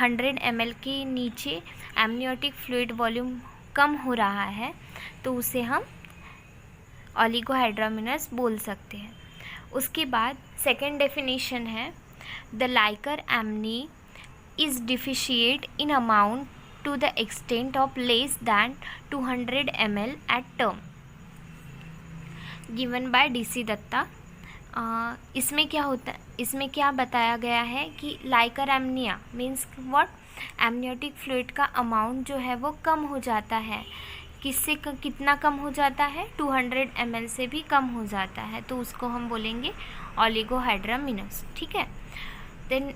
100 ml के नीचे amniotic fluid volume कम हो रहा है तो उसे हम ओलिगोहाइड्रामिनस बोल सकते हैं। उसके बाद सेकेंड डेफिनेशन है, the liquor amnii is deficient in amount to the extent of less than 200 ml at term, given by DC Dutta. इसमें क्या होता है, इसमें क्या बताया गया है कि liquor amnii means what, amniotic fluid का अमाउंट जो है वो कम हो जाता है। किससे कितना कम हो जाता है? 200 ml से भी कम हो जाता है, तो उसको हम बोलेंगे ओलिगोहाइड्रामिनस। ठीक है। देन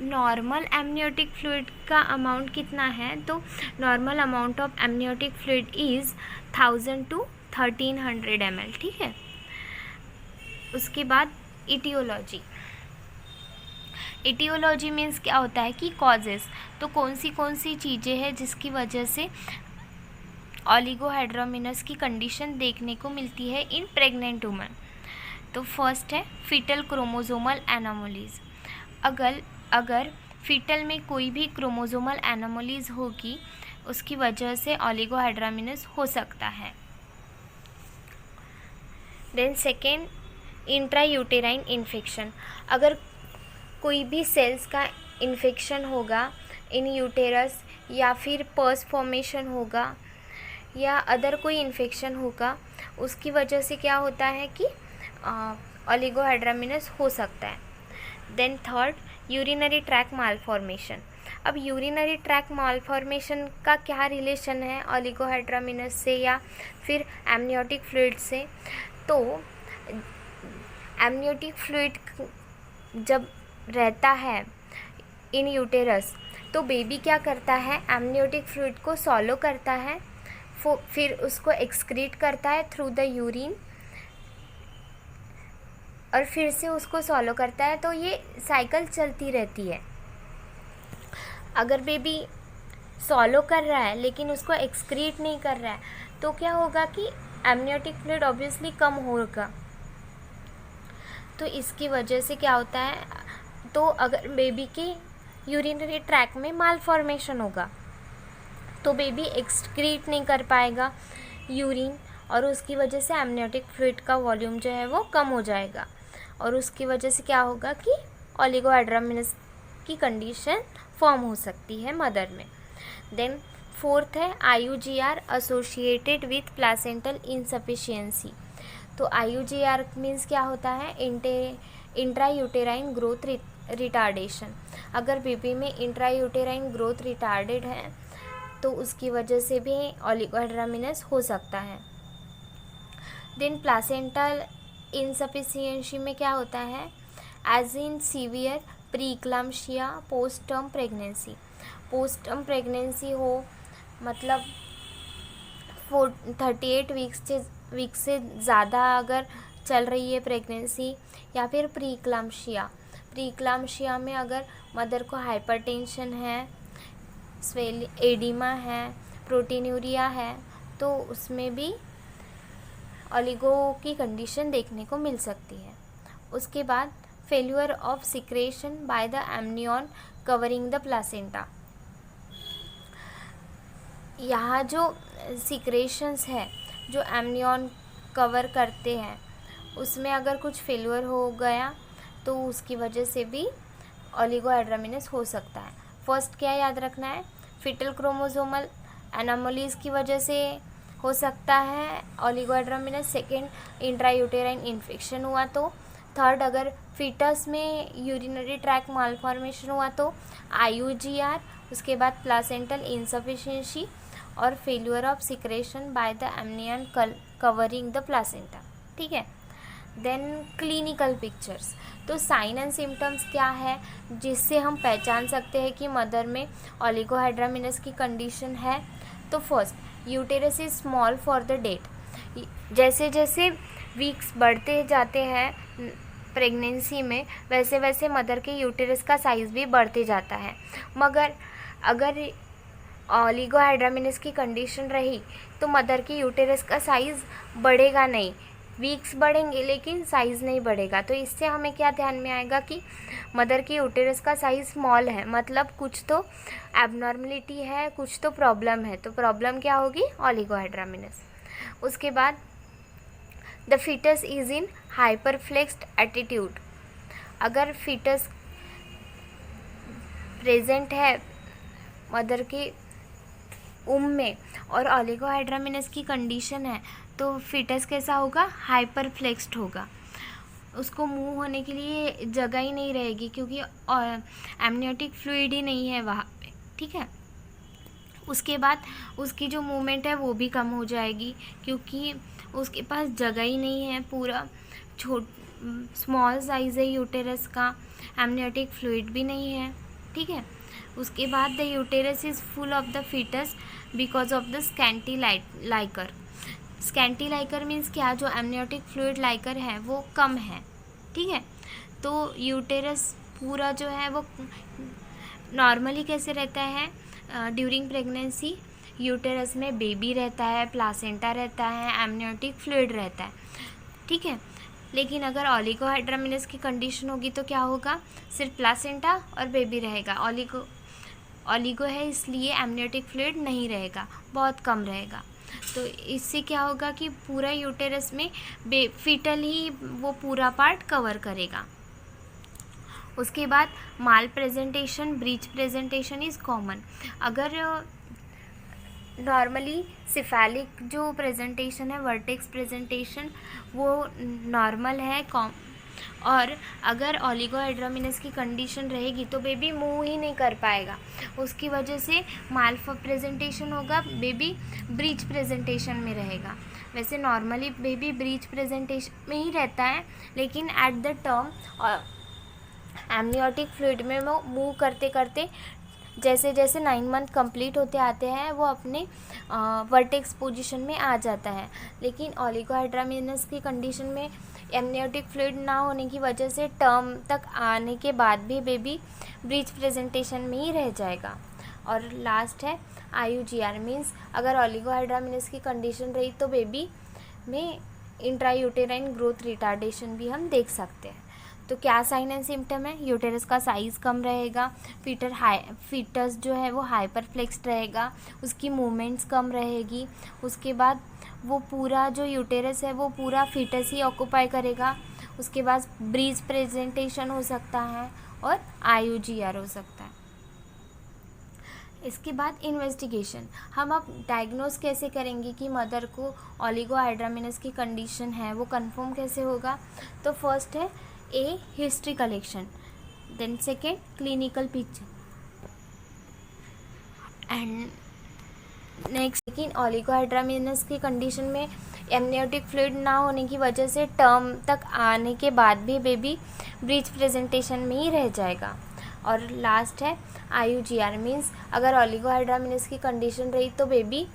नॉर्मल एमनियोटिक फ्लूइड का अमाउंट कितना है? तो normal amount of amniotic fluid is 1000 to 1300 ml। ठीक है। उसके बाद इटियोलॉजी। इटियोलॉजी मीन्स क्या होता है कि कॉजेस, तो कौन सी चीज़ें हैं जिसकी वजह से ओलिगोहाइड्रामिनस की कंडीशन देखने को मिलती है इन प्रेग्नेंट वुमेन। तो फर्स्ट है फीटल क्रोमोसोमल एनोमलीज। अगर फीटल में कोई भी क्रोमोसोमल एनोमलीज होगी उसकी वजह से ओलिगोहाइड्रामिनस हो सकता है। Then second, intrauterine infection. अगर कोई भी सेल्स का इन्फेक्शन होगा इन यूटेरस या फिर पर्स फॉर्मेशन होगा या अदर कोई इन्फेक्शन होगा उसकी वजह से क्या होता है कि ओलिगोहाइड्रामिनस हो सकता है। Then third, urinary tract malformation. अब यूरिनरी ट्रैक मालफॉर्मेशन का क्या रिलेशन है ओलिगोहाइड्रामिनस से या फिर एमनियोटिक फ्लूइड से? तो एमनियोटिक फ्लूइड जब रहता है इन यूटेरस तो बेबी क्या करता है, एमनियोटिक फ्लूइड को सॉलो करता है, फिर उसको एक्सक्रीट करता है थ्रू द यूरिन और फिर से उसको सॉलो करता है। तो ये साइकिल चलती रहती है। अगर बेबी सॉलो कर रहा है लेकिन उसको एक्सक्रीट नहीं कर रहा है तो क्या होगा कि एमनियोटिक फ्लूइड ऑब्वियसली कम होगा। तो इसकी वजह से क्या होता है, तो अगर बेबी की यूरिनरी ट्रैक में मालफॉर्मेशन होगा तो बेबी एक्सक्रीट नहीं कर पाएगा यूरिन और उसकी वजह से एमनियोटिक फ्लूइड का वॉल्यूम जो है वो कम हो जाएगा और उसकी वजह से क्या होगा कि ओलिगोहाइड्रामिनस की कंडीशन फॉर्म हो सकती है मदर में। देन फोर्थ है IUGR associated with placental insufficiency. तो IUGR मीन्स क्या होता है, इंट्रायूटेराइन ग्रोथ रिटार्डेशन। अगर बेबी में इंट्रायूटेराइन ग्रोथ रिटार्डेड है तो उसकी वजह से भी ओलिगोहाइड्रामिनस हो सकता है। देन प्लासेंटल इनसफिशिएंसी में क्या होता है, as in severe preeclampsia post term pregnancy. Post term pregnancy हो मतलब 38 वीक्स से ज़्यादा अगर चल रही है प्रेगनेंसी, या फिर प्रीक्लम्शिया में अगर मदर को हाइपरटेंशन है, एडिमा है, प्रोटीनूरिया है, तो उसमें भी ओलिगो की कंडीशन देखने को मिल सकती है। उसके बाद failure of secretion by the amnion covering the placenta. यहाँ जो सिक्रेशंस है जो एमनियन कवर करते हैं उसमें अगर कुछ फेल्यूर हो गया तो उसकी वजह से भी ओलिगोहाइड्रामिनस हो सकता है। फर्स्ट क्या याद रखना है, फीटल क्रोमोसोमल एनोमलीज की वजह से हो सकता है ओलिगोहाइड्रामिनस। सेकेंड, इंट्रायूटेराइन इन्फेक्शन हुआ तो। थर्ड, अगर फीटस में यूरिनरी ट्रैक मालफॉर्मेशन हुआ तो IUGR। उसके बाद प्लासेंटल इनसफिशिएंसी और failure of secretion by the amnion covering the placenta. ठीक है। Then clinical pictures. तो साइन एंड सिम्टम्स क्या है जिससे हम पहचान सकते हैं कि मदर में ओलिगोहाइड्रामिनस की कंडीशन है? तो first, uterus is small for the date. जैसे जैसे वीक्स बढ़ते जाते हैं प्रेगनेंसी में वैसे वैसे मदर के यूटेरस का साइज़ भी बढ़ते जाता है। मगर अगर ओलिगोहाइड्रामिनस की कंडीशन रही तो मदर की यूटेरस का साइज़ बढ़ेगा नहीं, वीक्स बढ़ेंगे लेकिन साइज़ नहीं बढ़ेगा। तो इससे हमें क्या ध्यान में आएगा कि मदर की यूटेरस का साइज़ स्मॉल है, मतलब कुछ तो एबनॉर्मलिटी है, कुछ तो प्रॉब्लम है। तो प्रॉब्लम क्या होगी? ओलिगोहाइड्रामिनस। उसके बाद the fetus is in hyperflexed attitude. अगर फीटस प्रेजेंट है मदर के में और ओलिगोहाइड्रामिनस की कंडीशन है तो फीटस कैसा होगा? हाइपरफ्लेक्स्ड होगा। उसको मूव होने के लिए जगह ही नहीं रहेगी क्योंकि एमनियोटिक फ्लूइड ही नहीं है वहाँ पे, ठीक है। उसके बाद उसकी जो मूवमेंट है वो भी कम हो जाएगी क्योंकि उसके पास जगह ही नहीं है, पूरा स्मॉल साइज़ है यूटेरस का, एमनियोटिक फ्लूइड भी नहीं है, ठीक है। उसके बाद the uterus is full of the fetus because of the scanty liquor. Scanty liquor means क्या? जो एमनियोटिक फ्लूइड लाइकर है वो कम है, ठीक है। तो यूटेरस पूरा जो है वो नॉर्मली कैसे रहता है? ड्यूरिंग प्रेगनेंसी यूटेरस में बेबी रहता है, प्लासेंटा रहता है, एमनियोटिक फ्लूइड रहता है, ठीक है। लेकिन अगर ओलिगोहाइड्रामिनस की कंडीशन होगी तो क्या होगा? सिर्फ प्लासेंटा और बेबी रहेगा। ओलिगो है इसलिए एमनियोटिक फ्लूइड नहीं रहेगा, बहुत कम रहेगा। तो इससे क्या होगा कि पूरा यूटेरस में फीटल ही वो पूरा पार्ट कवर करेगा। उसके बाद malpresentation, breech presentation is common. अगर नॉर्मली सिफेलिक जो प्रेजेंटेशन है, वर्टेक्स प्रेजेंटेशन, वो नॉर्मल है और अगर ओलिगोहाइड्रामिनस की कंडीशन रहेगी तो बेबी मूव ही नहीं कर पाएगा, उसकी वजह से माल प्रेजेंटेशन होगा, बेबी ब्रीच प्रेजेंटेशन में रहेगा। वैसे नॉर्मली बेबी ब्रीच प्रेजेंटेशन में ही रहता है, लेकिन at the term amniotic fluid में वो मूव करते करते जैसे जैसे 9 मंथ कंप्लीट होते आते हैं वो अपने वर्टेक्स पोजीशन में आ जाता है। लेकिन ओलिगोहाइड्रामिनस की कंडीशन में एमनियोटिक फ्लूइड ना होने की वजह से टर्म तक आने के बाद भी बेबी ब्रीच प्रेजेंटेशन में ही रह जाएगा। और लास्ट है IUGR मीन्स अगर ओलिगोहाइड्रामिनस की कंडीशन रही तो बेबी में इंट्रायूटेराइन ग्रोथ रिटार्डेशन भी हम देख सकते हैं। तो क्या साइन एंड सिम्टम है? यूटेरस का साइज़ कम रहेगा, फीटस जो है वो हाइपरफ्लेक्स्ड रहेगा, उसकी मूवमेंट्स कम रहेगी। उसके बाद वो पूरा जो यूटेरस है वो पूरा फीटस ही ऑक्यूपाई करेगा। उसके बाद ब्रीच प्रेजेंटेशन हो सकता है और IUGR हो सकता है। इसके बाद इन्वेस्टिगेशन, हम अब डायग्नोस कैसे करेंगे कि मदर को ओलिगोहाइड्रामिनस की कंडीशन है, वो कंफर्म कैसे होगा? तो फर्स्ट है history collection, then second clinical picture and next. लेकिन ओलिगोहाइड्रामिनस की कंडीशन में एमनियोटिक फ्लूइड ना होने की वजह से टर्म तक आने के बाद भी बेबी ब्रीच प्रेजेंटेशन में ही रह जाएगा। और लास्ट है IUGR मीन्स अगर ओलिगोहाइड्रामिनस की कंडीशन रही तो बेबी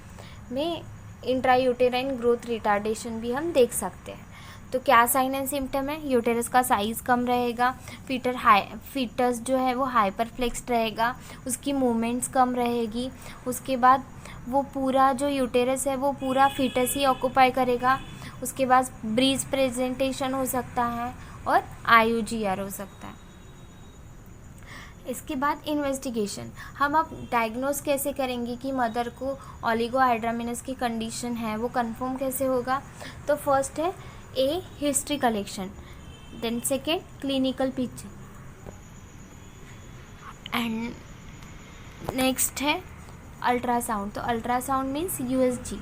में इंट्रायूटेराइन ग्रोथ रिटार्डेशन भी हम देख सकते हैं। तो क्या साइन एंड सिम्टम है? यूटेरस का साइज़ कम रहेगा, फीटस जो है वो हाइपरफ्लेक्स्ड रहेगा, उसकी मूवमेंट्स कम रहेगी। उसके बाद वो पूरा जो यूटेरस है वो पूरा फीटस ही ऑक्यूपाई करेगा। उसके बाद ब्रीच प्रेजेंटेशन हो सकता है और IUGR हो सकता है। इसके बाद इन्वेस्टिगेशन, हम अब डायग्नोस कैसे करेंगे कि मदर को ओलिगोहाइड्रामिनस की कंडीशन है, वो कंफर्म कैसे होगा? तो फर्स्ट है history collection, then second clinical picture and next है अल्ट्रासाउंड। तो अल्ट्रासाउंड मीन्स USG।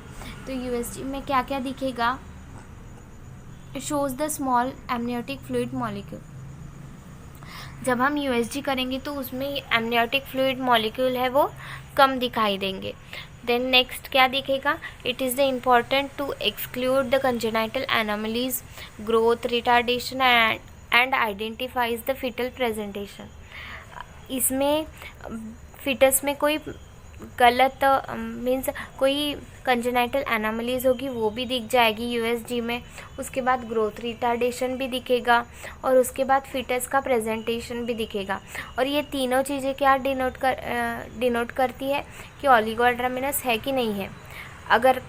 तो USG में क्या क्या दिखेगा? Shows the small amniotic fluid molecule. जब हम USG करेंगे तो उसमें एमनियोटिक फ्लूइड मॉलिक्यूल है वो कम दिखाई देंगे। देन नेक्स्ट क्या दिखेगा? It is the important to exclude the congenital anomalies, growth retardation and identifies the fetal presentation. इसमें फीटस में कोई गलत मीन्स कोई कंजेनाइटल एनोमलीज होगी वो भी दिख जाएगी USG में। उसके बाद ग्रोथ रिटार्डेशन भी दिखेगा और उसके बाद फीटस का प्रेजेंटेशन भी दिखेगा। और ये तीनों चीज़ें क्या डिनोट करती है कि ओलिगोहाइड्रामिनस है कि नहीं है। अगर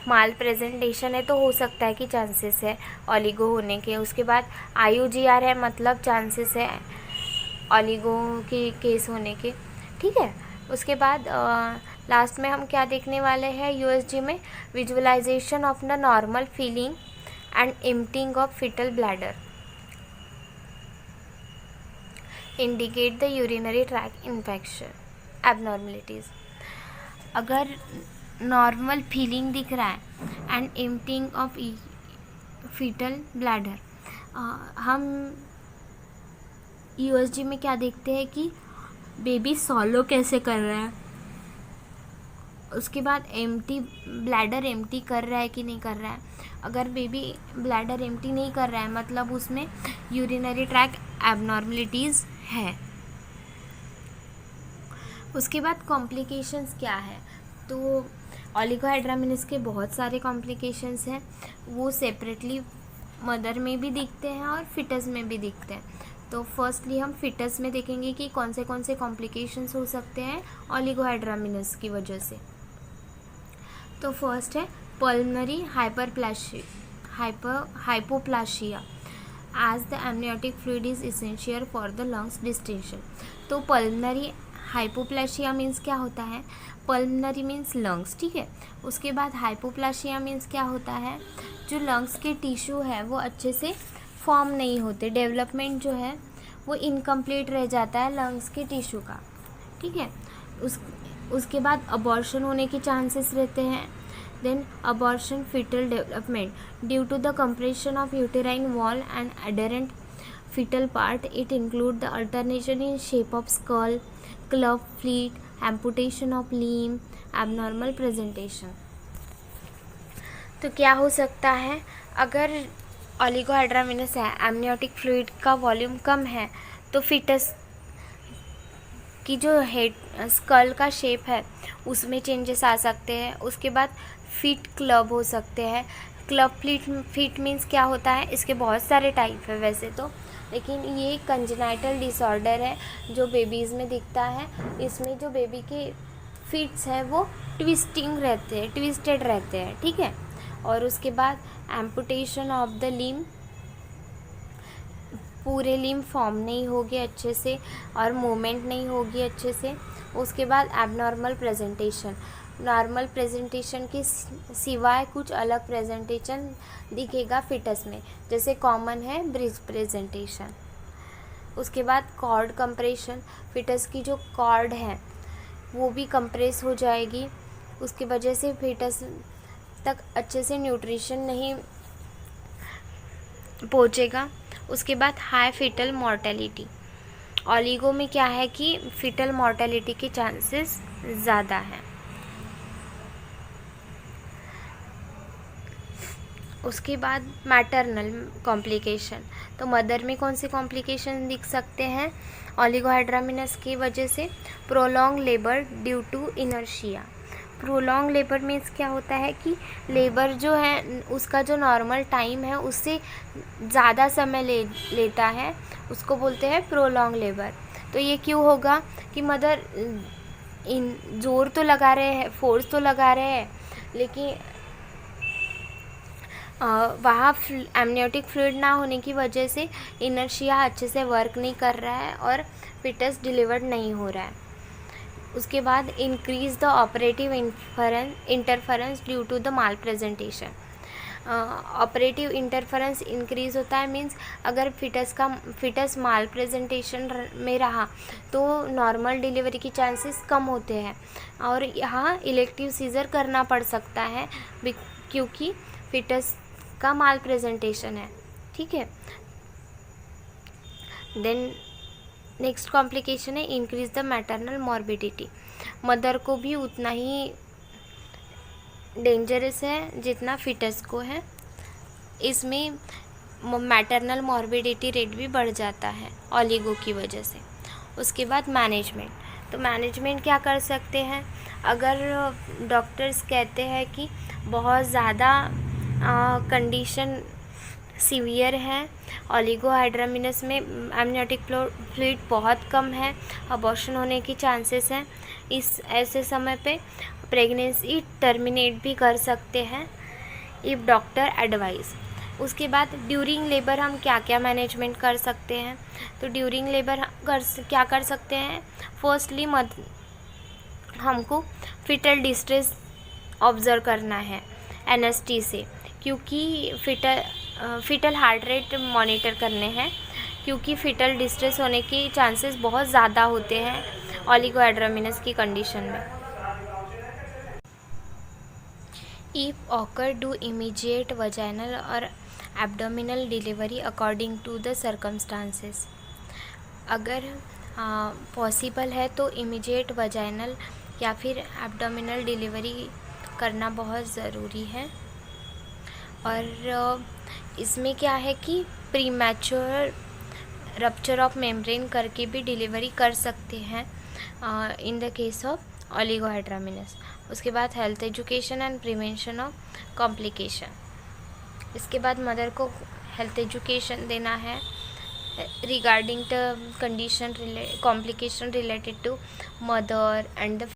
माल प्रेजेंटेशन है तो हो सकता है कि चांसेस है ओलिगो होने के। उसके बाद IUGR है, मतलब चांसेस है ओलिगो के केस होने के, ठीक है। उसके बाद लास्ट में हम क्या देखने वाले हैं USG में, visualisation of the normal filling and emptying of fetal bladder indicate the urinary tract infection abnormalities. अगर नॉर्मल फीलिंग दिख रहा है and emptying of fetal bladder, हम USG में क्या देखते हैं कि बेबी सॉलो कैसे कर रहा है। उसके बाद ब्लैडर एम्प्टी कर रहा है कि नहीं कर रहा है। अगर बेबी ब्लैडर एम्प्टी नहीं कर रहा है मतलब उसमें यूरिनरी ट्रैक एबनॉर्मलिटीज़ है। उसके बाद कॉम्प्लिकेशंस क्या है, तो ओलिगोहाइड्रामिनस के बहुत सारे कॉम्प्लिकेशंस हैं, वो सेपरेटली मदर में भी दिखते हैं और फिटस में भी दिखते हैं। तो फर्स्टली हम फिटस में देखेंगे कि कौन से कॉम्प्लिकेशंस हो सकते हैं ओलिगोहाइड्रामिनस की वजह से। तो फर्स्ट है pulmonary hypoplasia as the amniotic fluid is essential for the lungs distension. तो पल्मोनरी हाइपोप्लासिया मीन्स क्या होता है, पल्मोनरी मीन्स लंग्स, ठीक है। उसके बाद हाइपोप्लासिया मीन्स क्या होता है, जो लंग्स के टिश्यू है वो अच्छे से फॉर्म नहीं होते, डेवलपमेंट जो है वो इनकम्प्लीट रह जाता है लंग्स के टिश्यू का, ठीक है। उसके बाद अबॉर्शन होने के चांसेस रहते हैं। Then abortion fetal development due to the compression of uterine wall and adherent fetal part. It include the alternation in shape of skull, club feet, amputation of limb, abnormal presentation. तो क्या हो सकता है, अगर ओलिगोहाइड्रामिनस है, amniotic fluid का volume कम है, तो फिटस की जो हेड स्कल का शेप है उसमें चेंजेस आ सकते हैं। उसके बाद फीट क्लब हो सकते हैं। क्लब फीट मीन्स क्या होता है, इसके बहुत सारे टाइप है वैसे तो, लेकिन ये कंजेनाइटल डिसऑर्डर है जो बेबीज़ में दिखता है। इसमें जो बेबी के फीट्स है वो ट्विस्टेड रहते हैं, ठीक है। और उसके बाद एम्पुटेशन ऑफ द लिम्ब, पूरे लिम्ब फॉर्म नहीं होगी अच्छे से और मूवमेंट नहीं होगी अच्छे से। उसके बाद एबनॉर्मल प्रेजेंटेशन, नॉर्मल प्रेजेंटेशन के सिवाय कुछ अलग प्रेजेंटेशन दिखेगा फिटस में, जैसे कॉमन है ब्रिज प्रेजेंटेशन। उसके बाद कॉर्ड कंप्रेशन, फिटस की जो कॉर्ड है वो भी कंप्रेस हो जाएगी, उसकी वजह से फिटस तक अच्छे से न्यूट्रिशन नहीं पहुँचेगा। उसके बाद हाई फीटल मॉर्टेलिटी, ओलिगो में क्या है कि फीटल मॉर्टेलिटी के चांसेस ज़्यादा हैं। उसके बाद मैटरनल कॉम्प्लिकेशन, तो मदर में कौन से कॉम्प्लिकेशन दिख सकते हैं ओलिगोहाइड्रामिनस की वजह से, prolong labour due to inertia. Prolong labour means क्या होता है कि लेबर जो है उसका जो नॉर्मल टाइम है उससे ज़्यादा समय लेता है, उसको बोलते हैं प्रोलॉन्ग लेबर। तो ये क्यों होगा कि मदर जोर तो लगा रहे हैं, फोर्स तो लगा रहे हैं, लेकिन वहाँ एमनियोटिक फ्लूइड ना होने की वजह से इनर्शिया अच्छे से वर्क नहीं कर रहा है और फिटस डिलीवर्ड नहीं हो रहा है। उसके बाद increase the operative interference due to the malpresentation. Operative interference increase होता है मीन्स अगर फिटस माल प्रेजेंटेशन में रहा तो नॉर्मल डिलीवरी की चांसेस कम होते हैं और यहाँ इलेक्टिव सीजर करना पड़ सकता है क्योंकि फिटस का माल प्रेजेंटेशन है, ठीक है। देन नेक्स्ट कॉम्प्लिकेशन है increase the maternal morbidity, mother को भी उतना ही डेंजरस है जितना फिटस को है। इसमें मैटरनल मॉर्बिडिटी रेट भी बढ़ जाता है ओलिगो की वजह से। उसके बाद मैनेजमेंट, तो मैनेजमेंट क्या कर सकते हैं, अगर डॉक्टर्स कहते हैं कि बहुत ज़्यादा कंडीशन सीवियर है। ओलिगोहाइड्रामिनस में एमनियोटिक फ्लूइड बहुत कम है, अबॉर्शन होने की चांसेस हैं। इस ऐसे समय पे प्रेगनेंसी टर्मिनेट भी कर सकते हैं इफ़ डॉक्टर एडवाइस। उसके बाद ड्यूरिंग लेबर हम क्या क्या मैनेजमेंट कर सकते हैं? तो ड्यूरिंग लेबर क्या कर सकते हैं? फर्स्टली हमको फिटल डिस्ट्रेस ऑब्ज़र्व करना है एनएसटी से, क्योंकि फिटल हार्ट रेट मॉनिटर करने हैं, क्योंकि फिटल डिस्ट्रेस होने के चांसेस बहुत ज़्यादा होते हैं ओलिगोहाइड्रामिनस की कंडीशन में। If occur do immediate vaginal or abdominal delivery according to the circumstances. अगर पॉसिबल है तो इमीडिएट वजाइनल या फिर एब्डोमिनल डिलीवरी करना बहुत ज़रूरी है। और इसमें क्या है कि प्रीमैच्योर रप्चर ऑफ मेम्ब्रेन करके भी डिलीवरी कर सकते हैं इन द केस ऑफ ओलिगोहाइड्रामिनस। उसके बाद health education and prevention of complication. इसके बाद मदर को हेल्थ एजुकेशन देना है regarding the condition complication related to mother and the